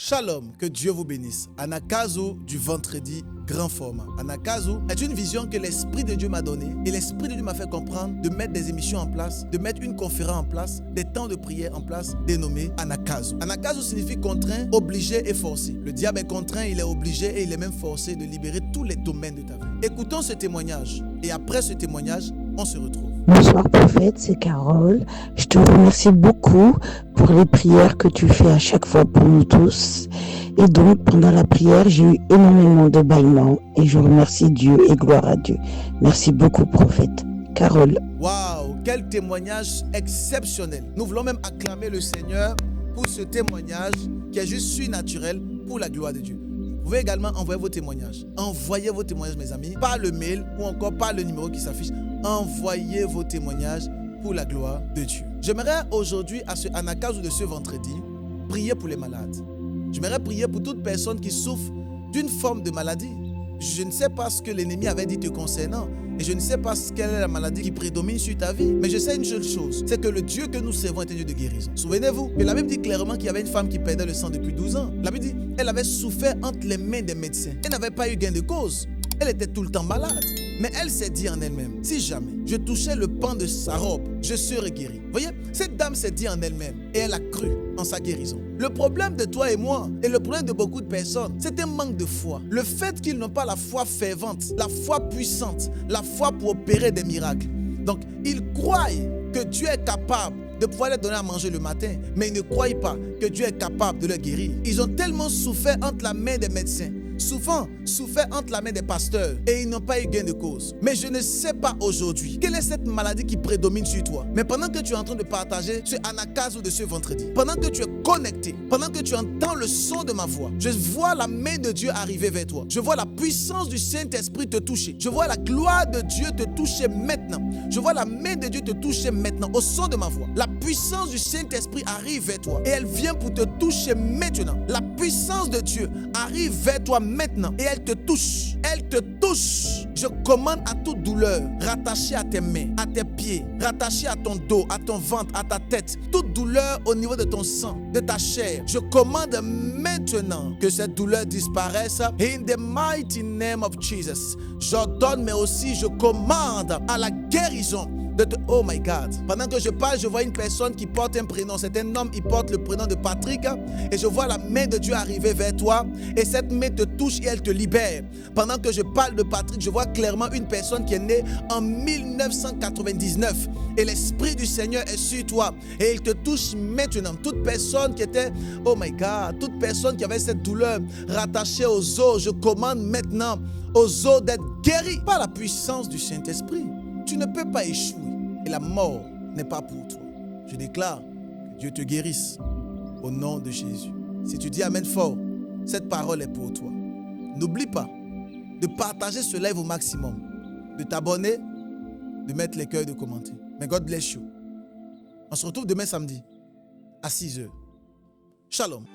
Shalom, que Dieu vous bénisse. Anakazu du vendredi grand format. Anakazu est une vision que l'Esprit de Dieu m'a donnée et l'Esprit de Dieu m'a fait comprendre de mettre des émissions en place, de mettre une conférence en place, des temps de prière en place dénommés Anakazu. Anakazu signifie contraint, obligé et forcé. Le diable est contraint, il est obligé et il est même forcé de libérer tous les domaines de ta vie. Écoutons ce témoignage et après ce témoignage, on se retrouve. Bonsoir prophète, c'est Carole. Je te remercie beaucoup pour les prières que tu fais à chaque fois pour nous tous. Et donc pendant la prière, j'ai eu énormément de bâillements et je remercie Dieu et gloire à Dieu. Merci beaucoup prophète. Carole. Waouh, quel témoignage exceptionnel. Nous voulons même acclamer le Seigneur pour ce témoignage qui est juste surnaturel pour la gloire de Dieu. Vous pouvez également envoyer vos témoignages. Envoyez vos témoignages, mes amis, par le mail ou encore par le numéro qui s'affiche. Envoyez vos témoignages pour la gloire de Dieu. J'aimerais aujourd'hui, à ce Anakazu de ce vendredi, prier pour les malades. J'aimerais prier pour toute personne qui souffre d'une forme de maladie. Je ne sais pas ce que l'ennemi avait dit te concernant et je ne sais pas quelle est la maladie qui prédomine sur ta vie. Mais je sais une seule chose, c'est que le Dieu que nous servons est un Dieu de guérison. Souvenez-vous que la Bible dit clairement qu'il y avait une femme qui perdait le sang depuis 12 ans. La Bible dit qu'elle avait souffert entre les mains des médecins. Elle n'avait pas eu gain de cause. Elle était tout le temps malade. Mais elle s'est dit en elle-même, si jamais je touchais le pan de sa robe, je serais guérie. Vous voyez, cette dame s'est dit en elle-même et elle a cru en sa guérison. Le problème de toi et moi, et le problème de beaucoup de personnes, c'est un manque de foi. Le fait qu'ils n'ont pas la foi fervente, la foi puissante, la foi pour opérer des miracles. Donc, ils croient que Dieu est capable de pouvoir leur donner à manger le matin, mais ils ne croient pas que Dieu est capable de leur guérir. Ils ont tellement souffert entre la main des médecins, souvent souffert entre la main des pasteurs et ils n'ont pas eu gain de cause. Mais je ne sais pas aujourd'hui quelle est cette maladie qui prédomine sur toi. Mais pendant que tu es en train de partager ce Anakazu de ce vendredi, pendant que tu es connecté, pendant que tu entends le son de ma voix, je vois la main de Dieu arriver vers toi. Je vois la puissance du Saint-Esprit te toucher. Je vois la gloire de Dieu te toucher maintenant. Je vois la main de Dieu te toucher maintenant au son de ma voix. La puissance du Saint-Esprit arrive vers toi et elle vient pour te toucher maintenant. La puissance de Dieu arrive vers toi maintenant et elle te touche. Elle te touche. Je commande à toute douleur rattachée à tes mains, à tes pieds, rattachée à ton dos, à ton ventre, à ta tête. Toute douleur au niveau de ton sang, de ta chair. Je commande maintenant que cette douleur disparaisse. In the mighty name of Jesus. J'ordonne mais aussi je commande à la guérison. Oh my God. Pendant que je parle, je vois une personne qui porte un prénom. C'est un homme, il porte le prénom de Patrick. Et je vois la main de Dieu arriver vers toi. Et cette main te touche et elle te libère. Pendant que je parle de Patrick, je vois clairement une personne qui est née en 1999. Et l'Esprit du Seigneur est sur toi. Et il te touche maintenant. Toute personne qui était, oh my God, toute personne qui avait cette douleur rattachée aux os, je commande maintenant aux os d'être guéris par la puissance du Saint-Esprit. Tu ne peux pas échouer et la mort n'est pas pour toi. Je déclare que Dieu te guérisse au nom de Jésus. Si tu dis Amen fort, cette parole est pour toi. N'oublie pas de partager ce live au maximum, de t'abonner, de mettre les cœurs de commenter. May God bless you. On se retrouve demain samedi à 6h. Shalom.